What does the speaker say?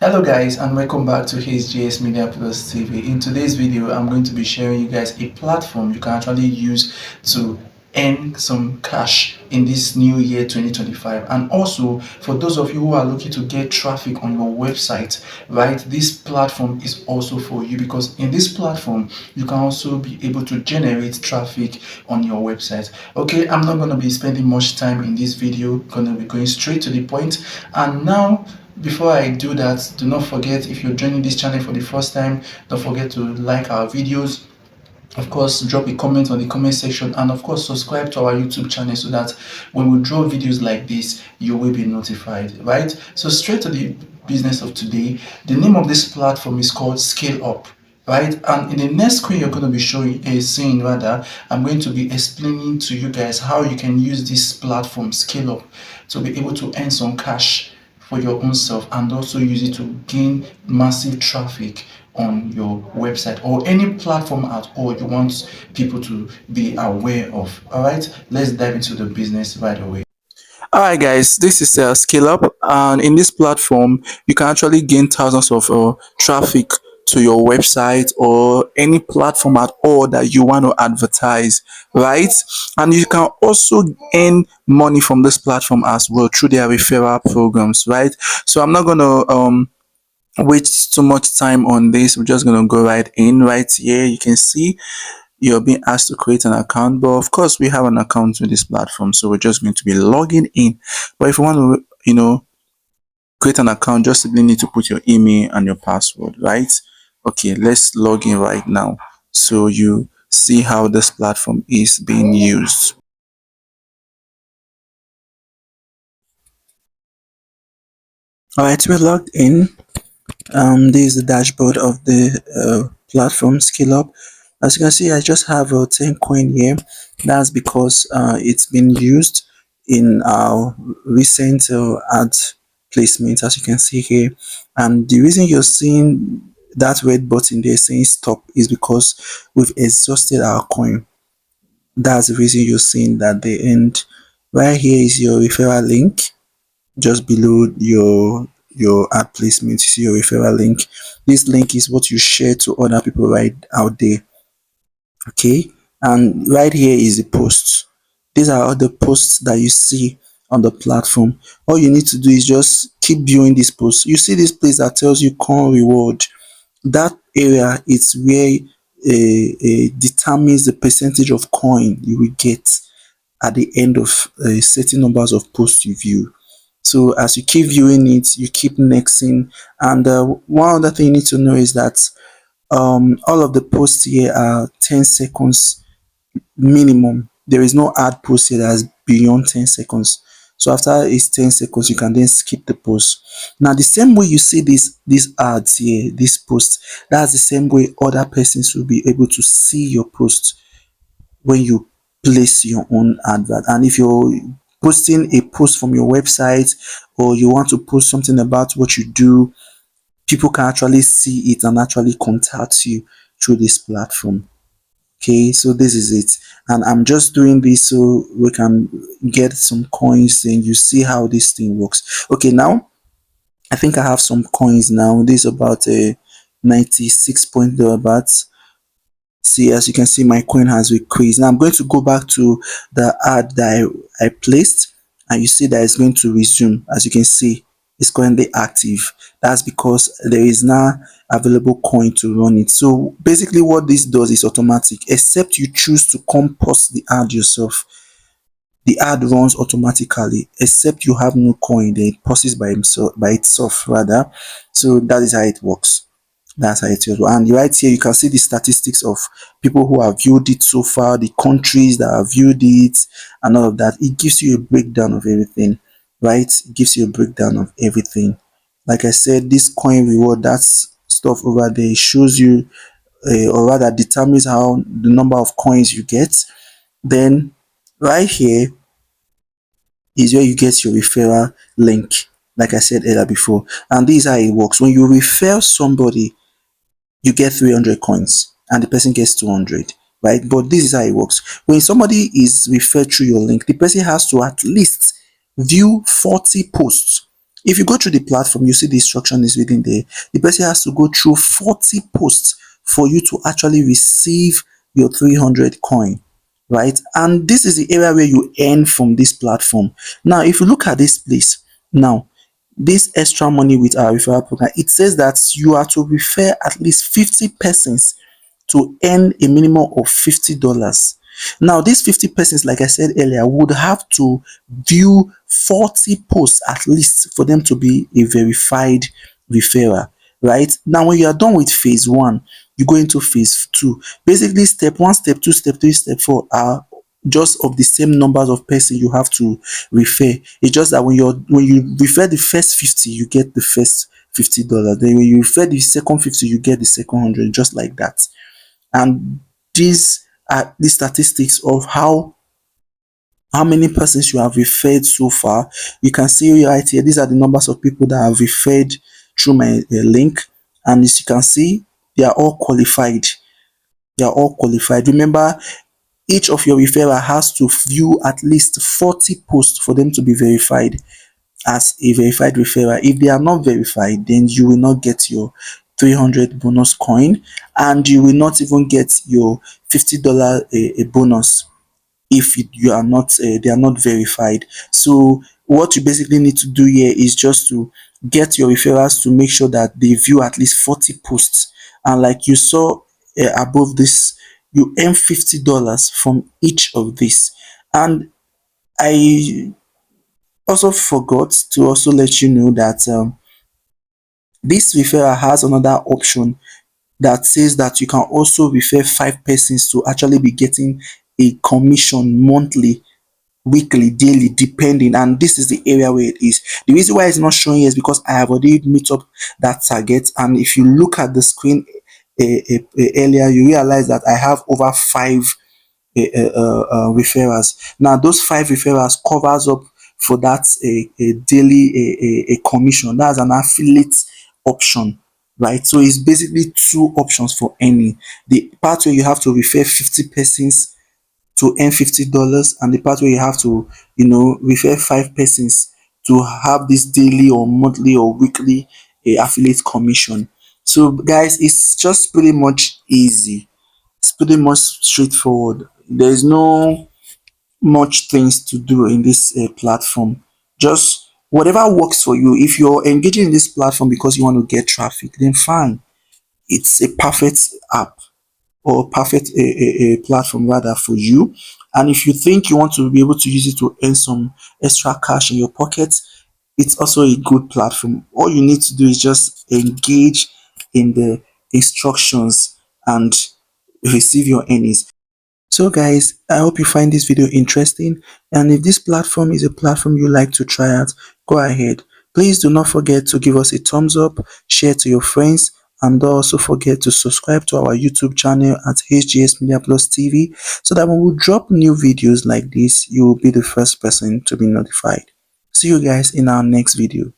Hello guys, and welcome back to HGS Media Plus TV. In today's video, I'm going to be sharing you guys a platform you can actually use to earn some cash in this new year 2025. And also for those of you who are looking to get traffic on your website, right, this platform is also for you, because in this platform you can also be able to generate traffic on your website. Okay, I'm not going to be spending much time in this video, going to be going straight to the point. And now, before I do that, do not forget, if you're joining this channel for the first time, don't forget to like our videos. Of course, drop a comment on the comment section, and of course subscribe to our YouTube channel so that when we draw videos like this, you will be notified, right? So straight to the business of today. The name of this platform is called Scaleup, right? And in the next screen you're going to be seeing rather, I'm going to be explaining to you guys how you can use this platform Scaleup to be able to earn some cash for your own self, and also use it to gain massive traffic on your website or any platform at all you want people to be aware of. All right, let's dive into the business right away. All right, guys, this is Scaleup, and in this platform, you can actually gain thousands of traffic to your website or any platform at all that you want to advertise, right? And you can also earn money from this platform as well through their referral programs, right? So I'm not gonna waste too much time on this. We're just gonna go right in. Right here you can see you're being asked to create an account, but of course we have an account with this platform, so we're just going to be logging in. But if you want to create an account, just simply need to put your email and your password, right? Okay, let's log in right now so you see how this platform is being used. All right, we're logged in. This is the dashboard of the platform Scaleup. As you can see, I just have a 10 coin here. That's because it's been used in our recent ad placement, as you can see here. And the reason you're seeing that red button there saying stop is because we've exhausted our coin. That's the reason you're seeing that the end. Right here is your referral link. Just below your ad placement, you see your referral link. This link is what you share to other people right out there. Okay, and right here is the posts. These are all the posts that you see on the platform. All you need to do is just keep viewing these posts. You see this place that tells you coin reward. That area is where determines the percentage of coin you will get at the end of certain numbers of posts you view. So as you keep viewing it, you keep nexting. And one other thing you need to know is that all of the posts here are 10 seconds minimum. There is no ad post here that is beyond 10 seconds. So after it's 10 seconds, you can then skip the post. Now, the same way you see these ads here, this post, that's the same way other persons will be able to see your post when you place your own advert. And if you're posting a post from your website, or you want to post something about what you do, people can actually see it and actually contact you through this platform. Okay, so this is it, and I'm just doing this so we can get some coins and you see how this thing works. Okay, now I think I have some coins now. This is about a 96 point thereabouts. See, as you can see, my coin has increased. Now I'm going to go back to the ad that I placed, and you see that it's going to resume. As you can see, it's currently active. That's because there is now available coin to run it. So basically what this does is automatic, except you choose to come post the ad yourself. The ad runs automatically, except you have no coin, then it pauses by itself rather. So that is how it works. That's how it is. And right here, you can see the statistics of people who have viewed it so far, the countries that have viewed it, and all of that. It gives you a breakdown of everything, right? It gives you a breakdown of everything. Like I said, this coin reward, that's stuff over there, it shows you, or rather determines how the number of coins you get. Then right here is where you get your referral link, like I said earlier before. And this is how it works. When you refer somebody, you get 300 coins and the person gets 200, right? But this is how it works. When somebody is referred through your link, the person has to at least view 40 posts If you go through the platform, you see the instruction is within there. The person has to go through 40 posts for you to actually receive your 300 coin, right? And this is the area where you earn from this platform. Now, if you look at this place, now, this extra money with our referral program, it says that you are to refer at least 50 persons to earn a minimum of $50. Now, these 50 persons, like I said earlier, would have to view 40 posts at least for them to be a verified referrer, right? Now, when you are done with phase one, you go into phase two. Basically, step one, step two, step three, step four are just of the same numbers of person you have to refer. It's just that when you refer the first 50, you get the first $50. Then when you refer the second 50, you get the second 100, just like that. And these are the statistics of how many persons you have referred so far. You can see right here, these are the numbers of people that have referred through my link, and as you can see, they are all qualified. They are all qualified. Remember, each of your referrer has to view at least 40 posts for them to be verified as a verified referrer. If they are not verified, then you will not get your 300 bonus coin, and you will not even get your $50 a bonus if you are not they are not verified. So what you basically need to do here is just to get your referrals to make sure that they view at least 40 posts, and like you saw above this, you earn $50 from each of these. And I also forgot to also let you know that this referral has another option that says that you can also refer 5 persons to actually be getting a commission monthly, weekly, daily, depending. And this is the area where it is. The reason why it's not showing here is because I have already met up that target. And if you look at the screen earlier, you realize that I have over five referrals. Now, those 5 referrals covers up for that a daily a commission. That's an affiliate option, right? So it's basically two options for any. The part where you have to refer 50 persons to earn $50, and the part where you have to, refer 5 persons to have this daily or monthly or weekly affiliate commission. So guys, it's just pretty much easy. It's pretty much straightforward. There's no much things to do in this platform. Just whatever works for you. If you're engaging in this platform because you want to get traffic, then fine. It's a perfect app, or perfect a platform rather for you. And if you think you want to be able to use it to earn some extra cash in your pocket, it's also a good platform. All you need to do is just engage in the instructions and receive your earnings. So guys, I hope you find this video interesting, and if this platform is a platform you like to try out, go ahead. Please do not forget to give us a thumbs up, share to your friends, and don't also forget to subscribe to our YouTube channel at HGS Media Plus TV, so that when we drop new videos like this, you will be the first person to be notified. See you guys in our next video.